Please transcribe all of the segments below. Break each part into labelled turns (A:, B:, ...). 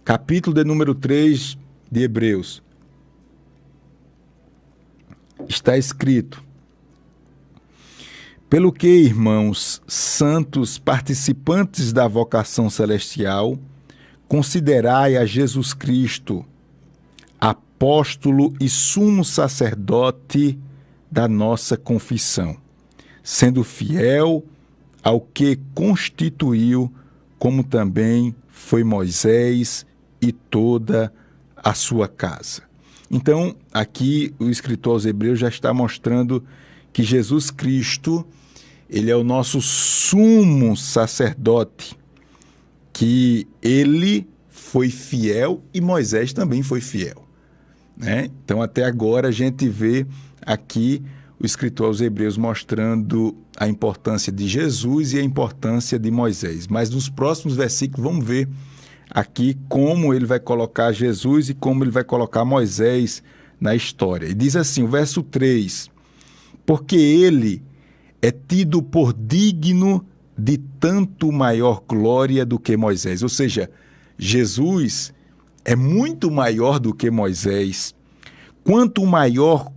A: capítulo de número 3 de Hebreus. Está escrito: pelo que, irmãos santos, participantes da vocação celestial, considerai a Jesus Cristo, apóstolo e sumo sacerdote da nossa confissão, sendo fiel ao que constituiu, como também foi Moisés e toda a sua casa. Então, aqui o escritor aos Hebreus já está mostrando que Jesus Cristo, ele é o nosso sumo sacerdote, que ele foi fiel e Moisés também foi fiel, né? Então, até agora a gente vê aqui o escritor aos Hebreus mostrando a importância de Jesus e a importância de Moisés. Mas nos próximos versículos vamos ver aqui como ele vai colocar Jesus e como ele vai colocar Moisés na história. E diz assim, o verso 3, porque ele é tido por digno de tanto maior glória do que Moisés. Ou seja, Jesus é muito maior do que Moisés. Quanto maior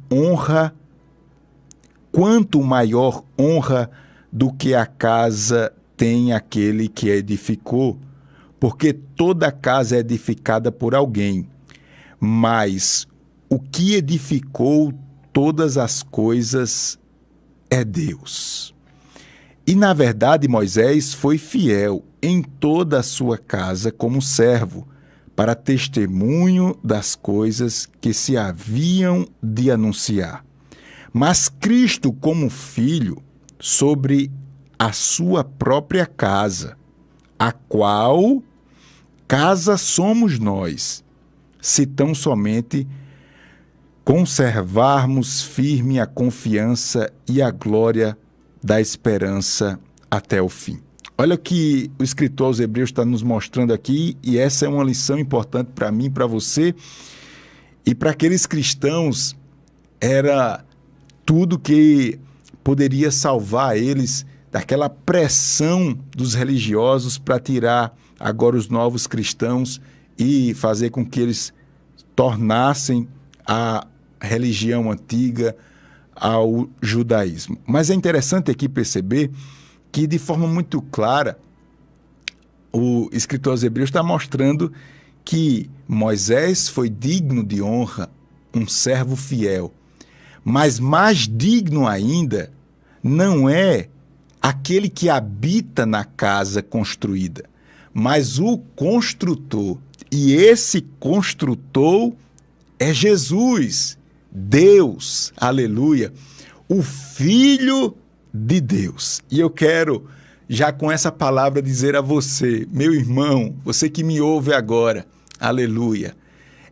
A: honra do que a casa tem aquele que a edificou, porque toda casa é edificada por alguém, mas o que edificou todas as coisas é Deus. E, na verdade, Moisés foi fiel em toda a sua casa como servo, para testemunho das coisas que se haviam de anunciar. Mas Cristo, como filho, sobre a sua própria casa, a qual casa somos nós, se tão somente conservarmos firme a confiança e a glória da esperança até o fim. Olha o que o escritor aos Hebreus está nos mostrando aqui, e essa é uma lição importante para mim, para você, e para aqueles cristãos era tudo que poderia salvar eles daquela pressão dos religiosos para tirar agora os novos cristãos e fazer com que eles tornassem a religião antiga ao judaísmo. Mas é interessante aqui perceber que, de forma muito clara, o escritor aos Hebreus está mostrando que Moisés foi digno de honra, um servo fiel. Mas mais digno ainda não é aquele que habita na casa construída, mas o construtor. E esse construtor é Jesus, Deus, aleluia, o Filho de Deus. E eu quero, já com essa palavra, dizer a você, meu irmão, você que me ouve agora, aleluia,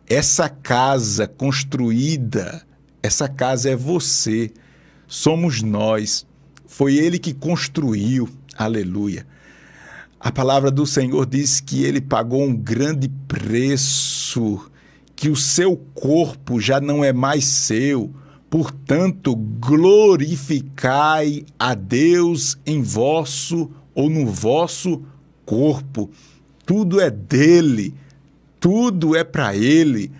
A: essa casa construída, essa casa é você, somos nós, foi Ele que construiu, aleluia. A palavra do Senhor diz que Ele pagou um grande preço, que o seu corpo já não é mais seu, portanto, glorificai a Deus em vosso ou no vosso corpo. Tudo é dele, tudo é para Ele,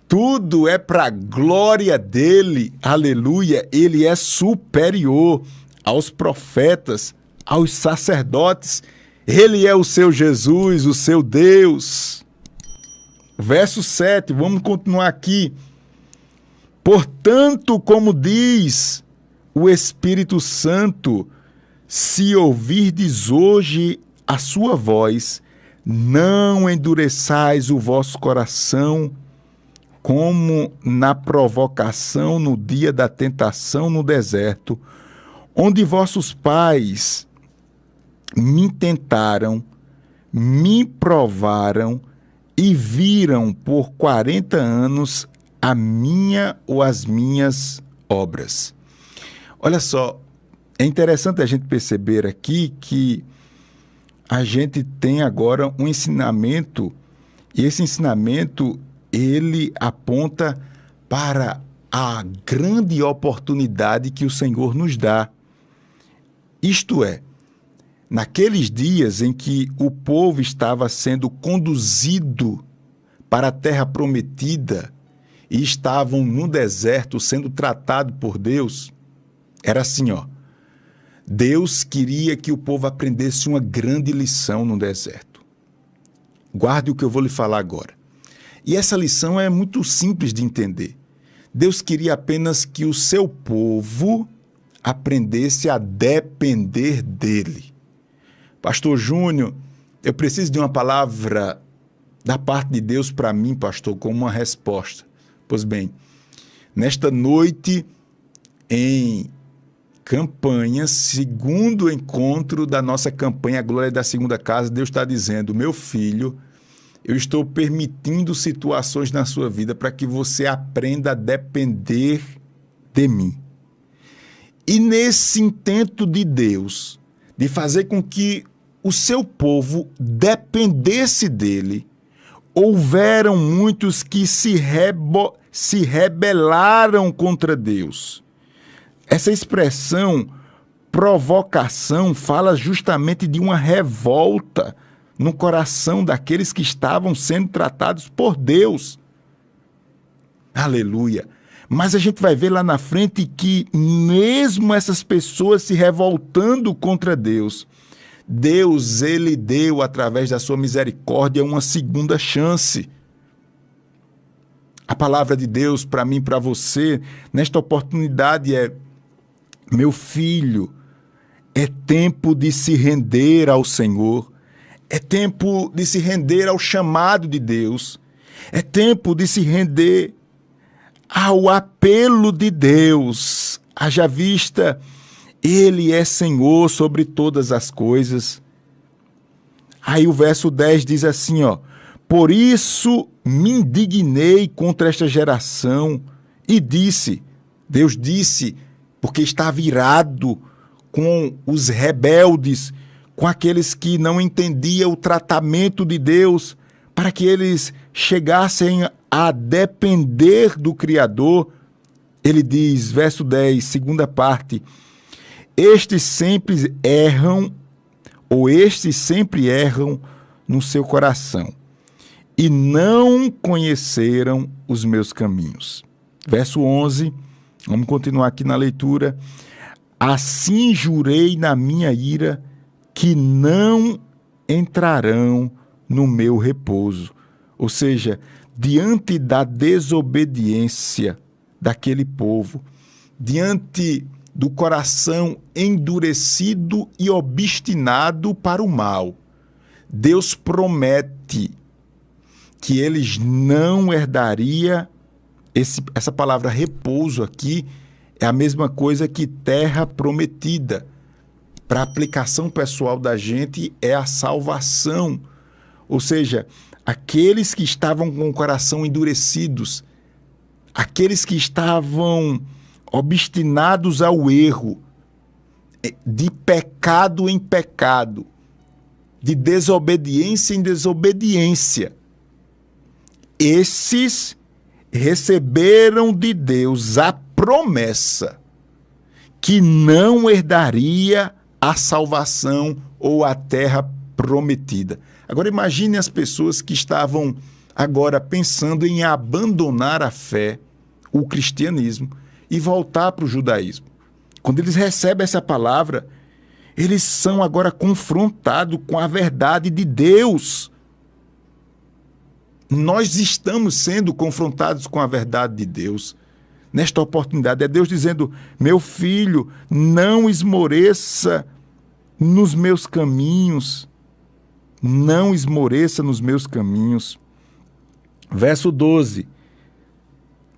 A: tudo é para a glória dele, aleluia. Ele é superior aos profetas, aos sacerdotes. Ele é o seu Jesus, o seu Deus. Verso 7, vamos continuar aqui. Portanto, como diz o Espírito Santo, se ouvirdes hoje a sua voz, não endureçais o vosso coração, como na provocação no dia da tentação no deserto, onde vossos pais me tentaram, me provaram e viram por 40 anos a minha ou as minhas obras. Olha só, é interessante a gente perceber aqui que a gente tem agora um ensinamento, e esse ensinamento ele aponta para a grande oportunidade que o Senhor nos dá. Isto é, naqueles dias em que o povo estava sendo conduzido para a terra prometida e estavam no deserto sendo tratados por Deus, era assim, ó. Deus queria que o povo aprendesse uma grande lição no deserto. Guarde o que eu vou lhe falar agora. E essa lição é muito simples de entender. Deus queria apenas que o seu povo aprendesse a depender dele. Pastor Júnior, eu preciso de uma palavra da parte de Deus para mim, pastor, como uma resposta. Pois bem, nesta noite em campanha, segundo encontro da nossa campanha Glória da Segunda Casa, Deus está dizendo, meu filho, eu estou permitindo situações na sua vida para que você aprenda a depender de mim. E nesse intento de Deus, de fazer com que o seu povo dependesse dele, houveram muitos que se rebelaram contra Deus. Essa expressão provocação fala justamente de uma revolta no coração daqueles que estavam sendo tratados por Deus. Aleluia! Mas a gente vai ver lá na frente que mesmo essas pessoas se revoltando contra Deus, Deus, ele deu, através da sua misericórdia, uma segunda chance. A palavra de Deus para mim e para você, nesta oportunidade é, meu filho, é tempo de se render ao Senhor, é tempo de se render ao chamado de Deus, é tempo de se render ao apelo de Deus. Haja vista, Ele é Senhor sobre todas as coisas. Aí o verso 10 diz assim, ó, por isso me indignei contra esta geração e disse, Deus disse, porque estava irado com os rebeldes, com aqueles que não entendiam o tratamento de Deus, para que eles chegassem a depender do Criador. Ele diz, verso 10, segunda parte, estes sempre erram no seu coração, e não conheceram os meus caminhos. Verso 11, vamos continuar aqui na leitura. Assim jurei na minha ira que não entrarão no meu repouso. Ou seja, diante da desobediência daquele povo, diante do coração endurecido e obstinado para o mal, Deus promete que eles não herdariam. Essa palavra repouso aqui é a mesma coisa que terra prometida. Para a aplicação pessoal da gente é a salvação. Ou seja, aqueles que estavam com o coração endurecidos, aqueles que estavam obstinados ao erro, de pecado em pecado, de desobediência em desobediência, esses receberam de Deus a promessa que não herdaria a salvação ou a terra prometida. Agora imagine as pessoas que estavam agora pensando em abandonar a fé, o cristianismo, e voltar para o judaísmo. Quando eles recebem essa palavra, eles são agora confrontados com a verdade de Deus. Nós estamos sendo confrontados com a verdade de Deus. Nesta oportunidade, é Deus dizendo, meu filho, não esmoreça nos meus caminhos. Não esmoreça nos meus caminhos. Verso 12.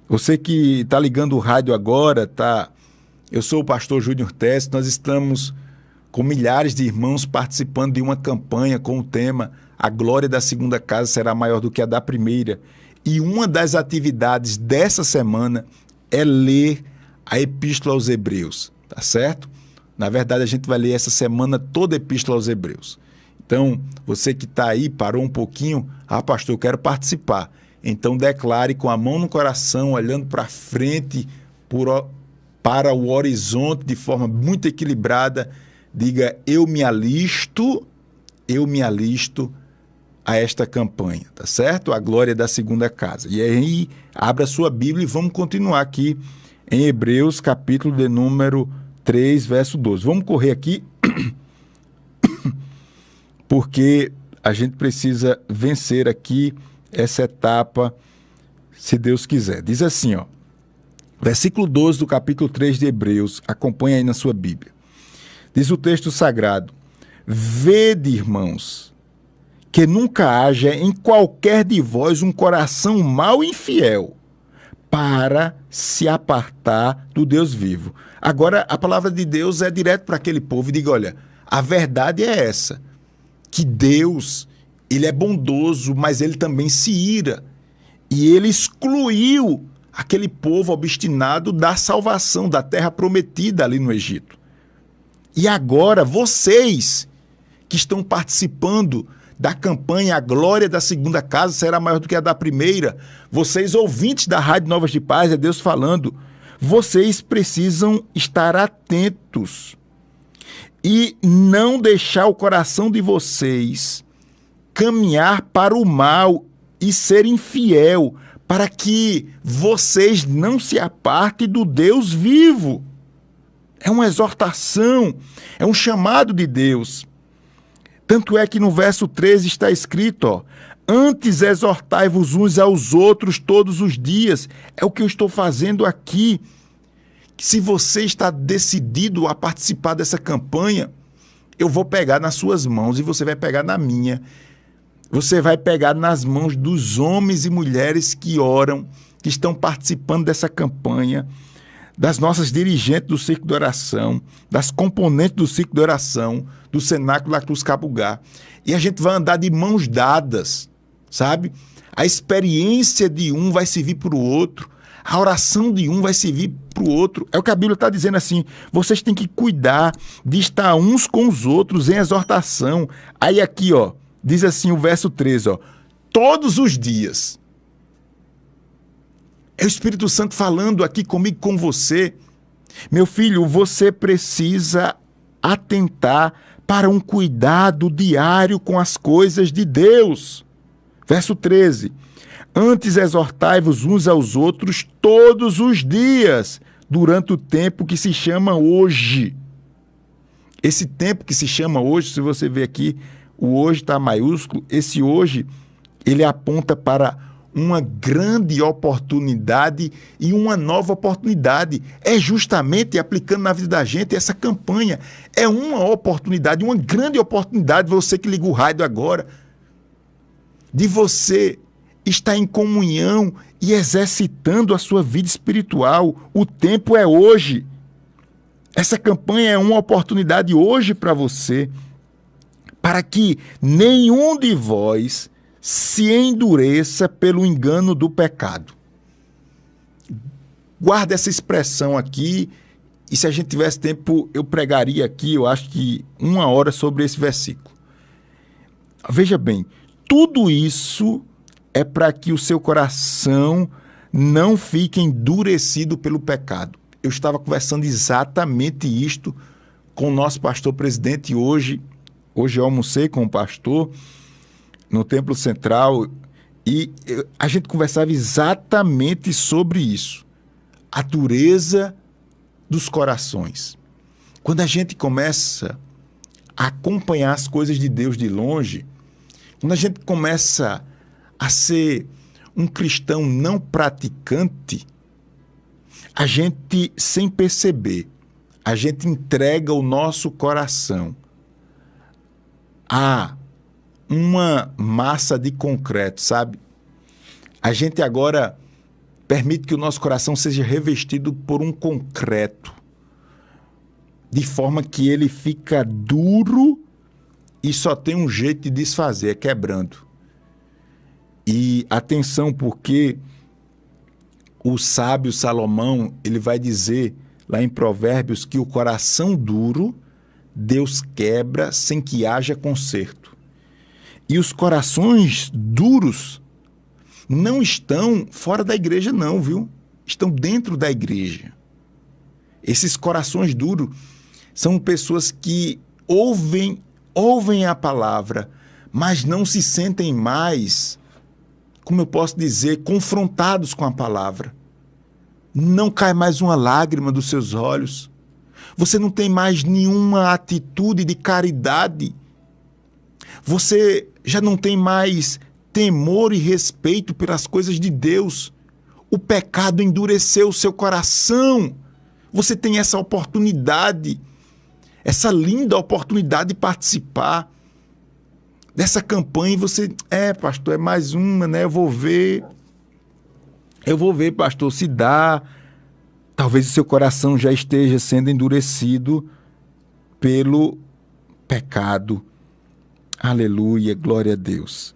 A: Você que está ligando o rádio agora, tá? Eu sou o pastor Júnior Teste, nós estamos com milhares de irmãos participando de uma campanha com o tema A Glória da Segunda Casa será maior do que a da primeira. E uma das atividades dessa semana é ler a Epístola aos Hebreus, tá certo? Na verdade, a gente vai ler essa semana toda a Epístola aos Hebreus. Então, você que está aí, parou um pouquinho, pastor, eu quero participar. Então, declare com a mão no coração, olhando para frente, para o horizonte, de forma muito equilibrada, diga, eu me alisto a esta campanha, tá certo? A glória da segunda casa. E aí, abra sua Bíblia e vamos continuar aqui em Hebreus, capítulo de número 3, verso 12. Vamos correr aqui, porque a gente precisa vencer aqui essa etapa, se Deus quiser. Diz assim, ó, versículo 12 do capítulo 3 de Hebreus, acompanha aí na sua Bíblia. Diz o texto sagrado: vede, irmãos, que nunca haja em qualquer de vós um coração mau e infiel, para se apartar do Deus vivo. Agora, a palavra de Deus é direto para aquele povo e diga, olha, a verdade é essa, que Deus, ele é bondoso, mas ele também se ira. E ele excluiu aquele povo obstinado da salvação, da terra prometida ali no Egito. E agora, vocês que estão participando da campanha A Glória da Segunda Casa será maior do que a da primeira. Vocês, ouvintes da Rádio Novas de Paz, é Deus falando, vocês precisam estar atentos e não deixar o coração de vocês caminhar para o mal e ser infiel, para que vocês não se apartem do Deus vivo. É uma exortação, é um chamado de Deus. Tanto é que no verso 13 está escrito, ó, antes exortai-vos uns aos outros todos os dias. É o que eu estou fazendo aqui. Se você está decidido a participar dessa campanha, eu vou pegar nas suas mãos e você vai pegar na minha. Você vai pegar nas mãos dos homens e mulheres que oram, que estão participando dessa campanha, das nossas dirigentes do Círculo de Oração, das componentes do Círculo de Oração, do Cenáculo da Cruz Cabugá. E a gente vai andar de mãos dadas, sabe? A experiência de um vai servir para o outro, a oração de um vai servir para o outro. É o que a Bíblia está dizendo assim, vocês têm que cuidar de estar uns com os outros em exortação. Aí aqui, ó, diz assim o verso 13, ó, todos os dias. É o Espírito Santo falando aqui comigo, com você. Meu filho, você precisa atentar para um cuidado diário com as coisas de Deus. Verso 13. Antes exortai-vos uns aos outros todos os dias, durante o tempo que se chama hoje. Esse tempo que se chama hoje, se você ver aqui, o hoje está maiúsculo, esse hoje, ele aponta para uma grande oportunidade e uma nova oportunidade. É justamente aplicando na vida da gente essa campanha. É uma oportunidade, uma grande oportunidade, você que liga o rádio agora, de você estar em comunhão e exercitando a sua vida espiritual. O tempo é hoje. Essa campanha é uma oportunidade hoje para você, para que nenhum de vós se endureça pelo engano do pecado. Guarda essa expressão aqui, e se a gente tivesse tempo, eu pregaria aqui, eu acho que 1 hora sobre esse versículo. Veja bem, tudo isso é para que o seu coração não fique endurecido pelo pecado. Eu estava conversando exatamente isto com o nosso pastor presidente hoje. Hoje eu almocei com o pastor no Templo Central, e a gente conversava exatamente sobre isso. A dureza dos corações. Quando a gente começa a acompanhar as coisas de Deus de longe, quando a gente começa a ser um cristão não praticante, a gente, sem perceber, a gente entrega o nosso coração a uma massa de concreto, sabe? A gente agora permite que o nosso coração seja revestido por um concreto, de forma que ele fica duro e só tem um jeito de desfazer, é quebrando. E atenção, porque o sábio Salomão, ele vai dizer lá em Provérbios que o coração duro Deus quebra sem que haja conserto. E os corações duros não estão fora da igreja não, viu? Estão dentro da igreja. Esses corações duros são pessoas que ouvem a palavra, mas não se sentem mais, como eu posso dizer, confrontados com a palavra. Não cai mais uma lágrima dos seus olhos. Você não tem mais nenhuma atitude de caridade. Você já não tem mais temor e respeito pelas coisas de Deus. O pecado endureceu o seu coração. Você tem essa oportunidade, essa linda oportunidade de participar dessa campanha. E você, pastor, é mais uma, né? Eu vou ver, pastor, se dá. Talvez o seu coração já esteja sendo endurecido pelo pecado. Aleluia, glória a Deus.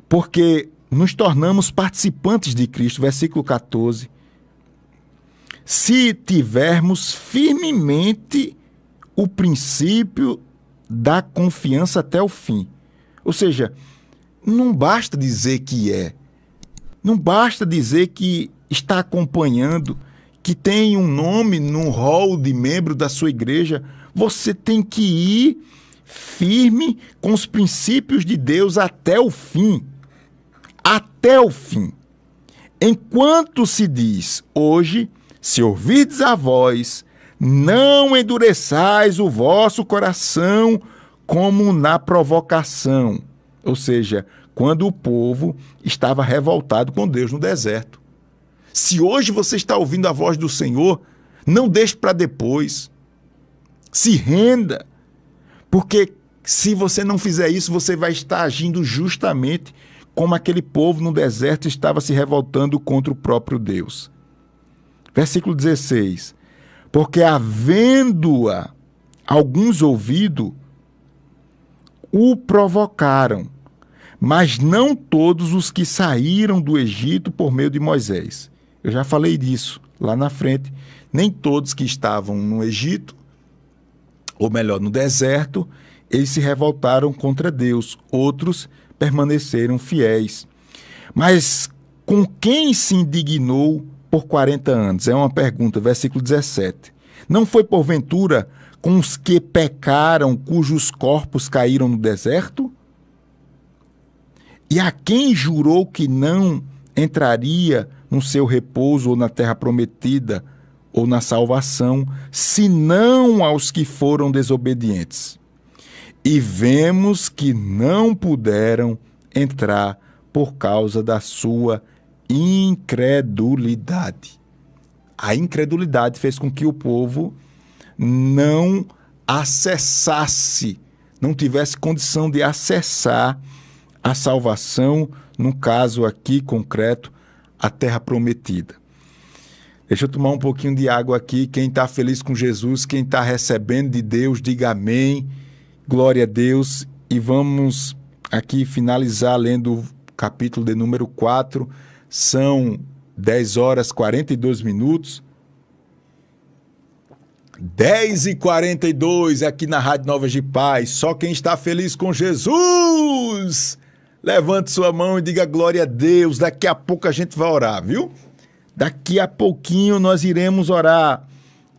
A: Porque nos tornamos participantes de Cristo, versículo 14. Se tivermos firmemente o princípio da confiança até o fim. Ou seja, não basta dizer que é. Não basta dizer que está acompanhando, que tem um nome no rol de membro da sua igreja. Você tem que ir firme com os princípios de Deus até o fim. Até o fim. Enquanto se diz, hoje, se ouvirdes a voz, não endureçais o vosso coração como na provocação. Ou seja, quando o povo estava revoltado com Deus no deserto. Se hoje você está ouvindo a voz do Senhor, não deixe para depois. Se renda. Porque se você não fizer isso, você vai estar agindo justamente como aquele povo no deserto estava se revoltando contra o próprio Deus. Versículo 16. Porque havendo-a alguns ouvido, o provocaram, mas não todos os que saíram do Egito por meio de Moisés. Eu já falei disso lá na frente. Nem todos que estavam no Egito, ou melhor, no deserto, eles se revoltaram contra Deus. Outros permaneceram fiéis. Mas com quem se indignou por 40 anos? É uma pergunta, versículo 17. Não foi porventura com os que pecaram, cujos corpos caíram no deserto? E a quem jurou que não entraria no seu repouso ou na terra prometida ou na salvação, senão aos que foram desobedientes? E vemos que não puderam entrar por causa da sua incredulidade. A incredulidade fez com que o povo não acessasse, não tivesse condição de acessar a salvação, no caso aqui concreto, a terra prometida. Deixa eu tomar um pouquinho de água aqui. Quem está feliz com Jesus, quem está recebendo de Deus, diga amém. Glória a Deus. E vamos aqui finalizar lendo o capítulo de número 4. São 10 horas e 42 minutos. 10h42 aqui na Rádio Novas de Paz. Só quem está feliz com Jesus, levante sua mão e diga glória a Deus. Daqui a pouco a gente vai orar, viu? Daqui a pouquinho nós iremos orar.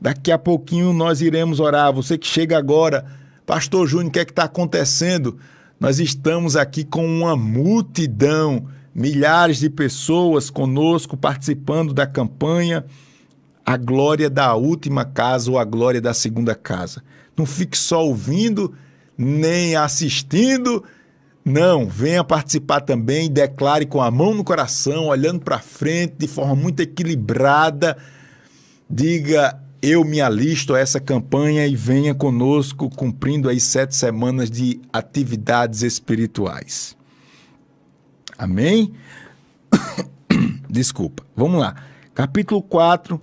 A: Daqui a pouquinho nós iremos orar. Você que chega agora, Pastor Júnior, o que é que está acontecendo? Nós estamos aqui com uma multidão, milhares de pessoas conosco participando da campanha A Glória da Última Casa ou A Glória da Segunda Casa. Não fique só ouvindo, nem assistindo. Não, venha participar também, declare com a mão no coração, olhando para frente, de forma muito equilibrada. Diga, eu me alisto a essa campanha e venha conosco, cumprindo aí 7 semanas de atividades espirituais. Amém? Desculpa, vamos lá. Capítulo 4,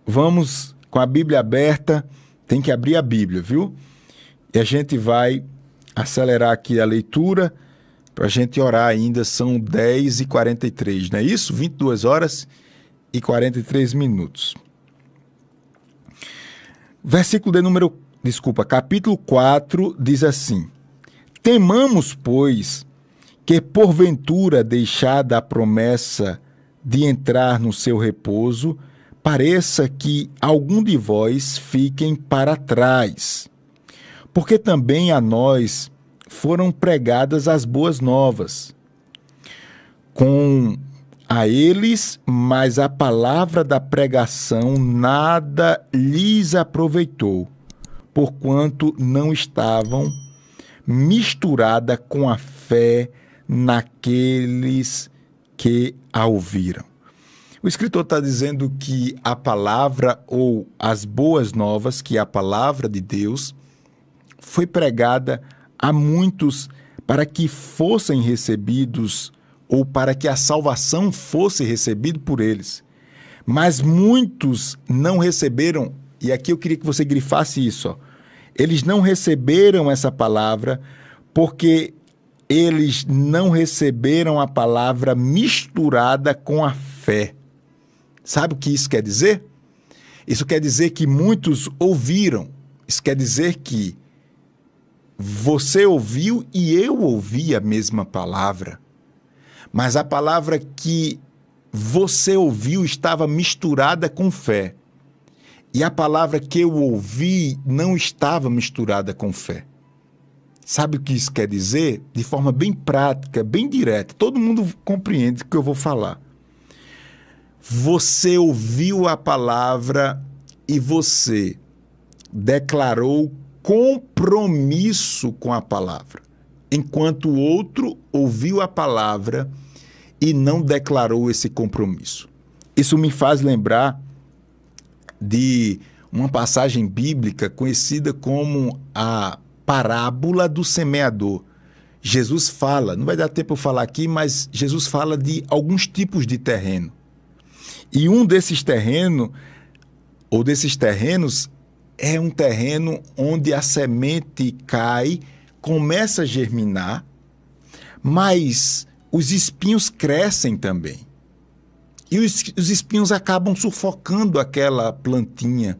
A: vamos com a Bíblia aberta, tem que abrir a Bíblia, viu? E a gente vai acelerar aqui a leitura para a gente orar ainda. São 10h43, não é isso? 22 horas e 43 minutos. Capítulo 4 diz assim: temamos, pois, que porventura deixada a promessa de entrar no seu repouso, pareça que algum de vós fiquem para trás. Porque também a nós foram pregadas as boas novas, com a eles, mas a palavra da pregação nada lhes aproveitou, porquanto não estavam misturada com a fé naqueles que a ouviram. O escritor está dizendo que a palavra ou as boas novas, que é a palavra de Deus, foi pregada a muitos para que fossem recebidos ou para que a salvação fosse recebida por eles. Mas muitos não receberam, e aqui eu queria que você grifasse isso, ó. Eles não receberam essa palavra porque eles não receberam a palavra misturada com a fé. Sabe o que isso quer dizer? Isso quer dizer que muitos ouviram. Isso quer dizer que você ouviu e eu ouvi a mesma palavra. Mas a palavra que você ouviu estava misturada com fé. E a palavra que eu ouvi não estava misturada com fé. Sabe o que isso quer dizer? De forma bem prática, bem direta. Todo mundo compreende o que eu vou falar. Você ouviu a palavra e você declarou compromisso com a palavra, enquanto o outro ouviu a palavra e não declarou esse compromisso. Isso me faz lembrar de uma passagem bíblica conhecida como a parábola do semeador. Jesus fala, não vai dar tempo eu falar aqui, mas Jesus fala de alguns tipos de terreno. E um desses terrenos, é um terreno onde a semente cai, começa a germinar, mas os espinhos crescem também. E os espinhos acabam sufocando aquela plantinha,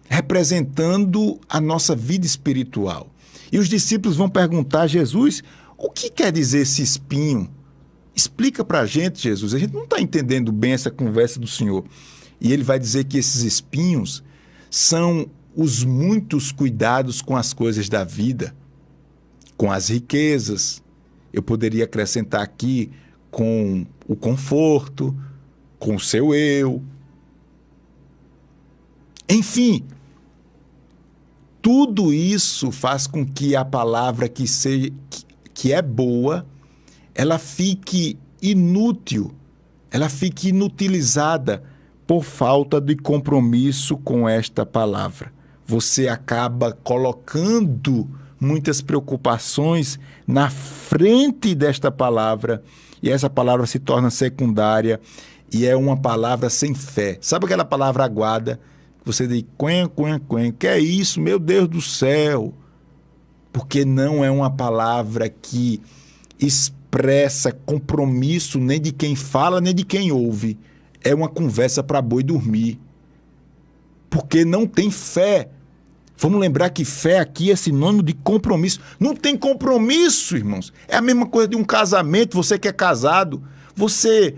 A: representando a nossa vida espiritual. E os discípulos vão perguntar a Jesus, o que quer dizer esse espinho? Explica para a gente, Jesus, a gente não está entendendo bem essa conversa do Senhor. E ele vai dizer que esses espinhos são os muitos cuidados com as coisas da vida, com as riquezas. Eu poderia acrescentar aqui com o conforto, com o seu eu. Enfim, tudo isso faz com que a palavra que é boa, ela fique inútil, ela fique inutilizada por falta de compromisso com esta palavra. Você acaba colocando muitas preocupações na frente desta palavra e essa palavra se torna secundária e é uma palavra sem fé. Sabe aquela palavra aguada? Você diz, que é isso, meu Deus do céu? Porque não é uma palavra que expressa compromisso nem de quem fala, nem de quem ouve. É uma conversa para boi dormir. Porque não tem fé. Vamos lembrar que fé aqui é sinônimo de compromisso. Não tem compromisso, irmãos. É a mesma coisa de um casamento. Você que é casado, você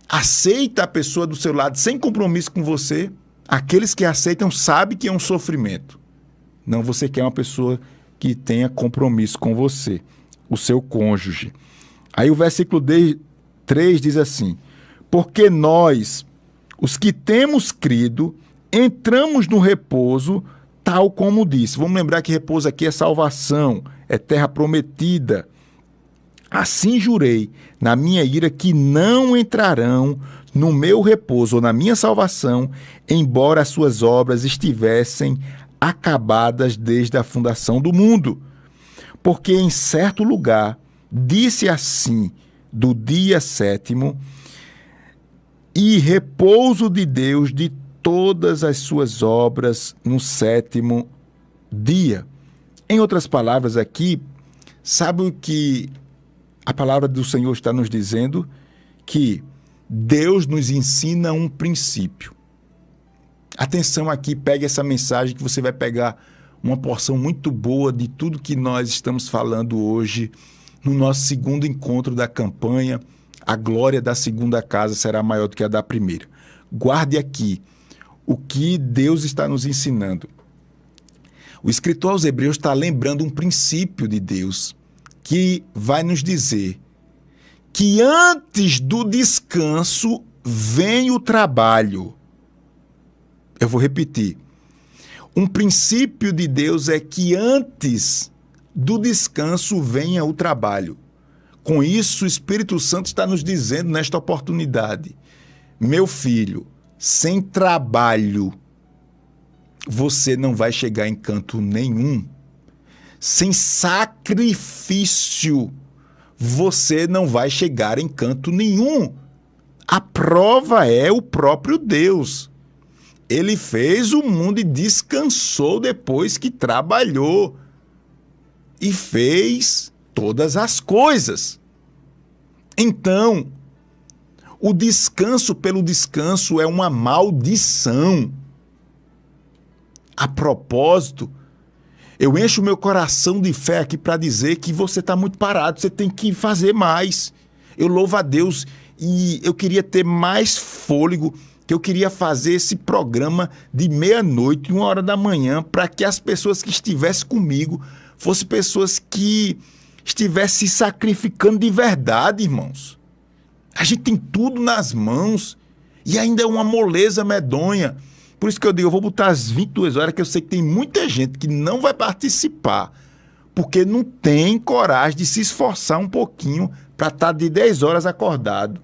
A: aceita a pessoa do seu lado sem compromisso com você. Aqueles que aceitam sabem que é um sofrimento. Não, você quer uma pessoa que tenha compromisso com você, o seu cônjuge. Aí o versículo 3 diz assim, porque nós, os que temos crido, entramos no repouso, tal como disse. Vamos lembrar que repouso aqui é salvação, é terra prometida. Assim jurei na minha ira que não entrarão no meu repouso ou na minha salvação, embora as suas obras estivessem acabadas desde a fundação do mundo. Porque em certo lugar disse assim do dia 7º, e repouso de Deus de todas as suas obras no 7º dia. Em outras palavras aqui, sabe o que a palavra do Senhor está nos dizendo? Que Deus nos ensina um princípio. Atenção aqui, pegue essa mensagem que você vai pegar uma porção muito boa de tudo que nós estamos falando hoje no nosso segundo encontro da campanha. A glória da segunda casa será maior do que a da primeira. Guarde aqui o que Deus está nos ensinando. O escritor aos Hebreus está lembrando um princípio de Deus que vai nos dizer que antes do descanso vem o trabalho. Eu vou repetir. Um princípio de Deus é que antes do descanso venha o trabalho. Com isso, o Espírito Santo está nos dizendo nesta oportunidade: meu filho, sem trabalho, você não vai chegar em canto nenhum. Sem sacrifício, você não vai chegar em canto nenhum. A prova é o próprio Deus. Ele fez o mundo e descansou depois que trabalhou. E fez todas as coisas. Então, o descanso pelo descanso é uma maldição. A propósito, eu encho o meu coração de fé aqui para dizer que você está muito parado, você tem que fazer mais. Eu louvo a Deus e eu queria ter mais fôlego, que eu queria fazer esse programa de meia-noite, 1h da manhã, para que as pessoas que estivessem comigo fossem pessoas que estivessem se sacrificando de verdade, irmãos. A gente tem tudo nas mãos e ainda é uma moleza medonha. Por isso que eu digo, eu vou botar às 22 horas, que eu sei que tem muita gente que não vai participar, porque não tem coragem de se esforçar um pouquinho para estar de 10 horas acordado.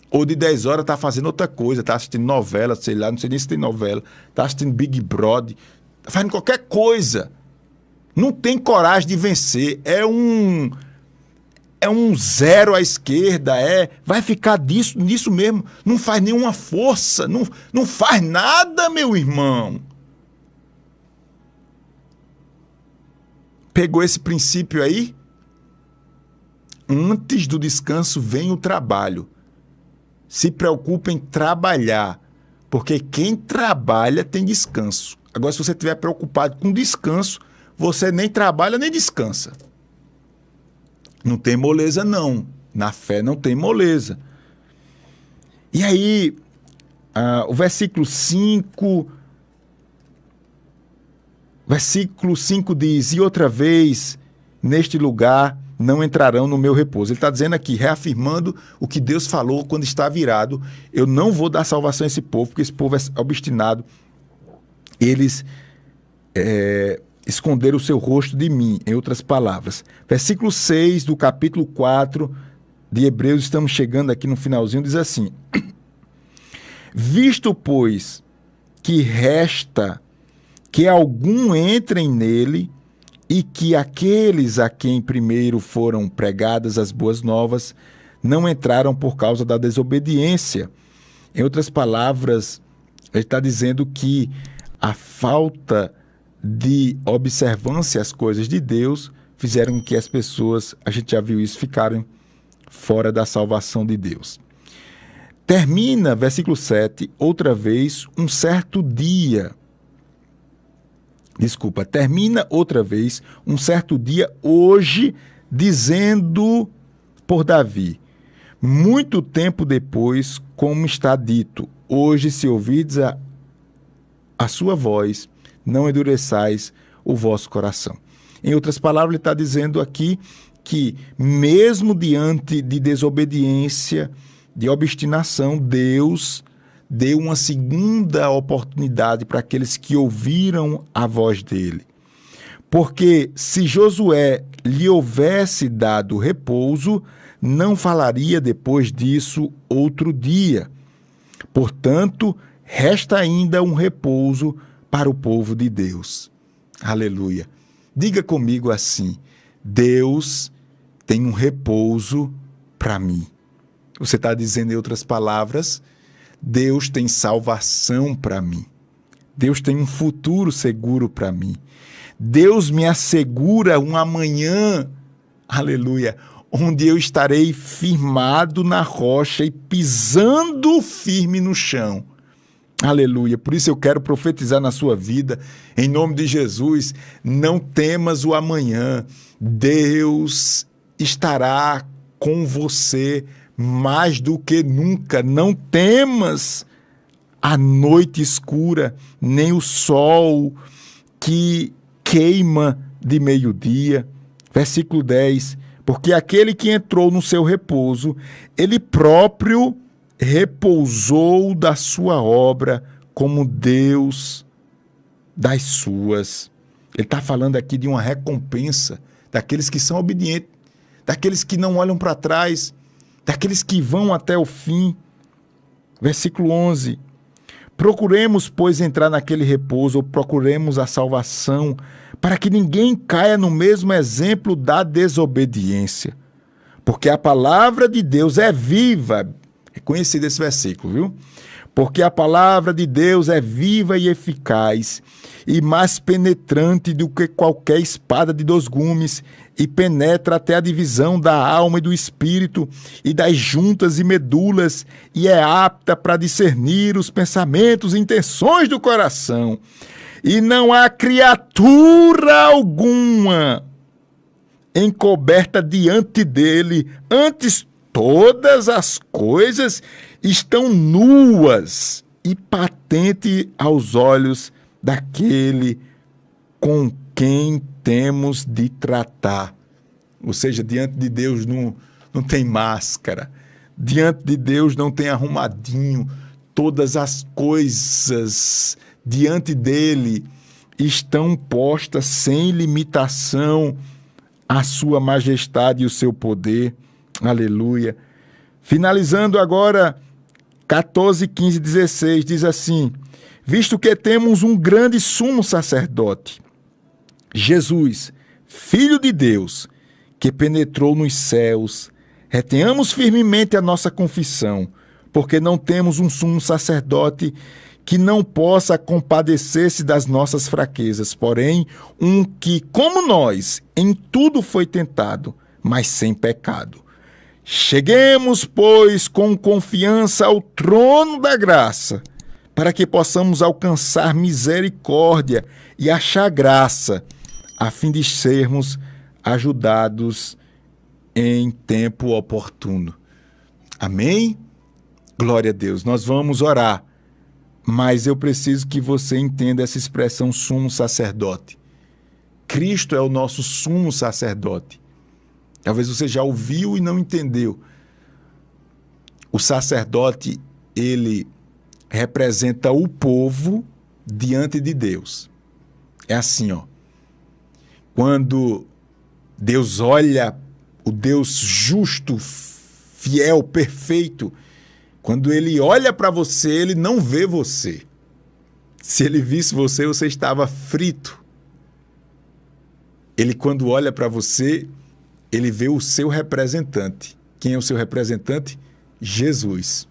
A: Ou de 10 horas tá fazendo outra coisa, tá assistindo novela, sei lá, não sei nem se tem novela, tá assistindo Big Brother, tá fazendo qualquer coisa. Não tem coragem de vencer, é um zero à esquerda, vai ficar nisso mesmo, não faz nenhuma força, não faz nada, meu irmão. Pegou esse princípio aí? Antes do descanso vem o trabalho. Se preocupe em trabalhar, porque quem trabalha tem descanso. Agora, se você estiver preocupado com descanso, você nem trabalha nem descansa. Não tem moleza, não. Na fé não tem moleza. E aí, o versículo 5 diz: e outra vez, neste lugar, não entrarão no meu repouso. Ele está dizendo aqui, reafirmando o que Deus falou quando está virado: eu não vou dar salvação a esse povo, porque esse povo é obstinado. Eles esconderam o seu rosto de mim, em outras palavras. Versículo 6 do capítulo 4 de Hebreus, estamos chegando aqui no finalzinho, diz assim: visto, pois, que resta que algum entrem nele, e que aqueles a quem primeiro foram pregadas as boas novas não entraram por causa da desobediência. Em outras palavras, ele está dizendo que a falta de observância às coisas de Deus fizeram com que as pessoas, a gente já viu isso, ficaram fora da salvação de Deus. Termina, versículo 7, outra vez, termina outra vez, um certo dia, hoje, dizendo por Davi: muito tempo depois, como está dito, hoje, se ouvides a sua voz, não endureçais o vosso coração. Em outras palavras, ele está dizendo aqui que, mesmo diante de desobediência, de obstinação, Deus deu uma segunda oportunidade para aqueles que ouviram a voz dele. Porque se Josué lhe houvesse dado repouso, não falaria depois disso outro dia. Portanto, resta ainda um repouso para o povo de Deus. Aleluia. Diga comigo assim: Deus tem um repouso para mim. Você está dizendo, em outras palavras, Deus tem salvação para mim. Deus tem um futuro seguro para mim. Deus me assegura um amanhã, aleluia, onde eu estarei firmado na rocha e pisando firme no chão. Aleluia. Por isso eu quero profetizar na sua vida, em nome de Jesus: não temas o amanhã. Deus estará com você mais do que nunca. Não temas a noite escura, nem o sol que queima de meio-dia. Versículo 10, porque aquele que entrou no seu repouso, ele próprio repousou da sua obra como Deus das suas. Ele está falando aqui de uma recompensa daqueles que são obedientes, daqueles que não olham para trás, daqueles que vão até o fim. Versículo 11, procuremos, pois, entrar naquele repouso, ou procuremos a salvação, para que ninguém caia no mesmo exemplo da desobediência. Porque a palavra de Deus é viva. É conhecido esse versículo, viu? Porque a palavra de Deus é viva e eficaz, e mais penetrante do que qualquer espada de 2 gumes, e penetra até a divisão da alma e do espírito, e das juntas e medulas, e é apta para discernir os pensamentos e intenções do coração. E não há criatura alguma encoberta diante dele, antes todas as coisas estão nuas e patentes aos olhos daquele com quem temos de tratar. Ou seja, diante de Deus não tem máscara, diante de Deus não tem arrumadinho, todas as coisas diante dele estão postas sem limitação a sua majestade e o seu poder. Aleluia. Finalizando agora, 14, 15, 16, diz assim: visto que temos um grande sumo sacerdote, Jesus, Filho de Deus, que penetrou nos céus, retenhamos firmemente a nossa confissão, porque não temos um sumo sacerdote que não possa compadecer-se das nossas fraquezas, porém, um que, como nós, em tudo foi tentado, mas sem pecado. Cheguemos, pois, com confiança ao trono da graça, para que possamos alcançar misericórdia e achar graça, a fim de sermos ajudados em tempo oportuno. Amém? Glória a Deus. Nós vamos orar, mas eu preciso que você entenda essa expressão sumo sacerdote. Cristo é o nosso sumo sacerdote. Talvez você já ouviu e não entendeu. O sacerdote, ele representa o povo diante de Deus. É assim, ó. Quando Deus olha, o Deus justo, fiel, perfeito, quando ele olha para você, ele não vê você. Se ele visse você, você estava frito. Ele, quando olha para você, ele vê o seu representante. Quem é o seu representante? Jesus.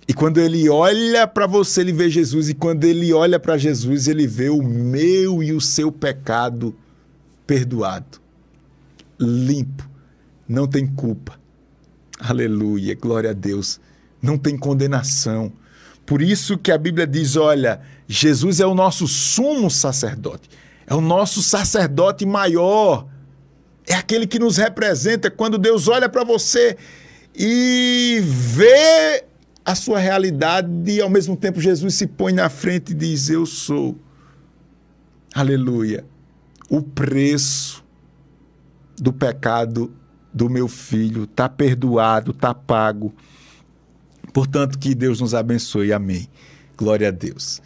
A: E quando ele olha para você, ele vê Jesus. E quando ele olha para Jesus, ele vê o meu e o seu pecado perdoado. Limpo. Não tem culpa. Aleluia. Glória a Deus. Não tem condenação. Por isso que a Bíblia diz, olha, Jesus é o nosso sumo sacerdote. É o nosso sacerdote maior. É aquele que nos representa. Quando Deus olha para você e vê a sua realidade, e ao mesmo tempo Jesus se põe na frente e diz, eu sou. Aleluia. O preço do pecado do meu filho está perdoado, está pago. Portanto, que Deus nos abençoe. Amém. Glória a Deus.